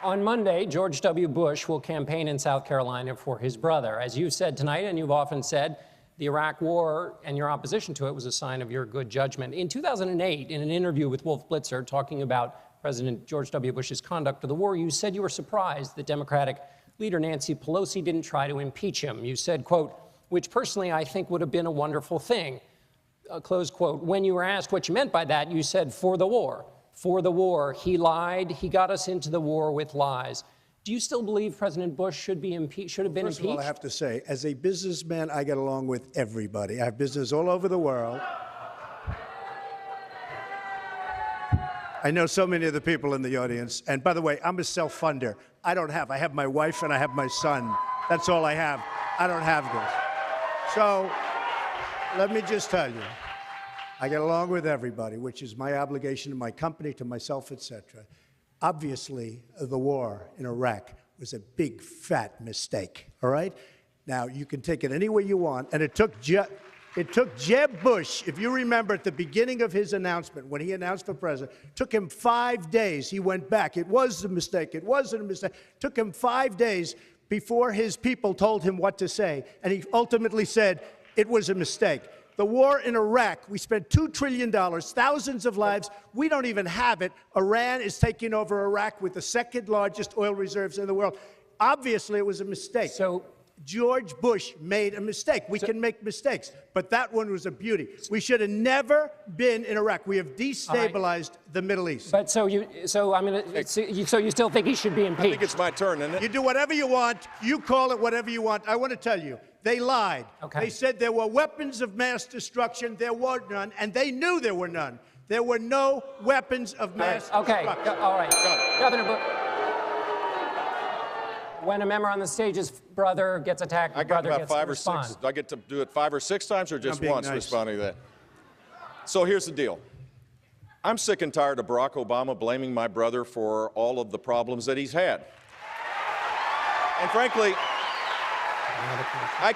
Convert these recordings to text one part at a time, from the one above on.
On Monday, George W. Bush will campaign in South Carolina for his brother. As you said tonight, and you've often said, the Iraq War and your opposition to it was a sign of your good judgment. In 2008, in an interview with Wolf Blitzer talking about President George W. Bush's conduct of the war, you said you were surprised that Democratic leader Nancy Pelosi didn't try to impeach him. You said, quote, which personally I think would have been a wonderful thing, close quote. When you were asked what you meant by that, you said, for the war. For the war. He lied. He got us into the war with lies. Do you still believe President Bush should have been impeached? First of all, I have to say, as a businessman, I get along with everybody. I have business all over the world. I know so many of the people in the audience. And by the way, I'm a self-funder. I have my wife and I have my son. That's all I have. I don't have this. So let me just tell you, I get along with everybody, which is my obligation to my company, to myself, etc. Obviously, the war in Iraq was a big, fat mistake, all right? Now, you can take it any way you want, and it took Jeb Bush, if you remember at the beginning of his announcement, when he announced for president, took him 5 days. He went back. It was a mistake. It wasn't a mistake. Took him 5 days before his people told him what to say, and he ultimately said it was a mistake. The war in Iraq, we spent $2 trillion, thousands of lives. We don't even have it. Iran is taking over Iraq with the second largest oil reserves in the world. Obviously, it was a mistake. So George Bush made a mistake. We can make mistakes, but that one was a beauty. We should have never been in Iraq. We have destabilized the Middle East. But so you still think he should be impeached? I think it's my turn, isn't it? You do whatever you want. You call it whatever you want. I want to tell you, they lied. Okay. They said there were weapons of mass destruction. There were none, and they knew there were none. There were no weapons of mass destruction. All right. Governor Bush. When a member on the stage's brother gets attacked, the brother gets to respond. I get to do it 5 or 6 times or just once nice. Responding to that? So here's the deal. I'm sick and tired of Barack Obama blaming my brother for all of the problems that he's had. And frankly, I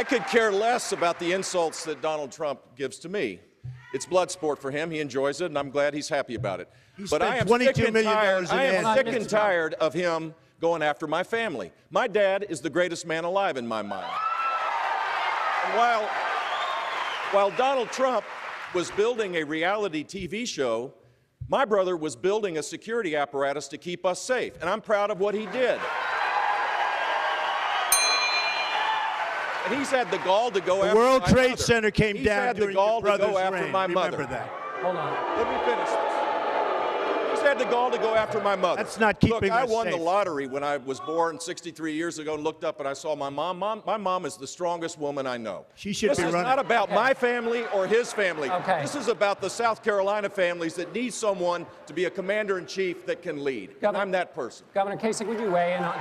could care less about the insults that Donald Trump gives to me. It's blood sport for him. He enjoys it, and I'm glad he's happy about it. But I am sick and tired of him going after my family. My dad is the greatest man alive in my mind. And while Donald Trump was building a reality TV show, my brother was building a security apparatus to keep us safe, and I'm proud of what he did. And he's had the gall to go after my mother. The World Trade Center came down during your brother's reign. He's had the gall to go after my mother. Remember that. Hold on. Let me finish this. He's had the gall to go after my mother. That's not keeping us safe. Look, I won the lottery when I was born 63 years ago and looked up and I saw my mom. My mom is the strongest woman I know. She should be running. This is not about my family or his family. Okay. This is about the South Carolina families that need someone to be a commander-in-chief that can lead. Governor, I'm that person. Governor Kasich, would you weigh in on...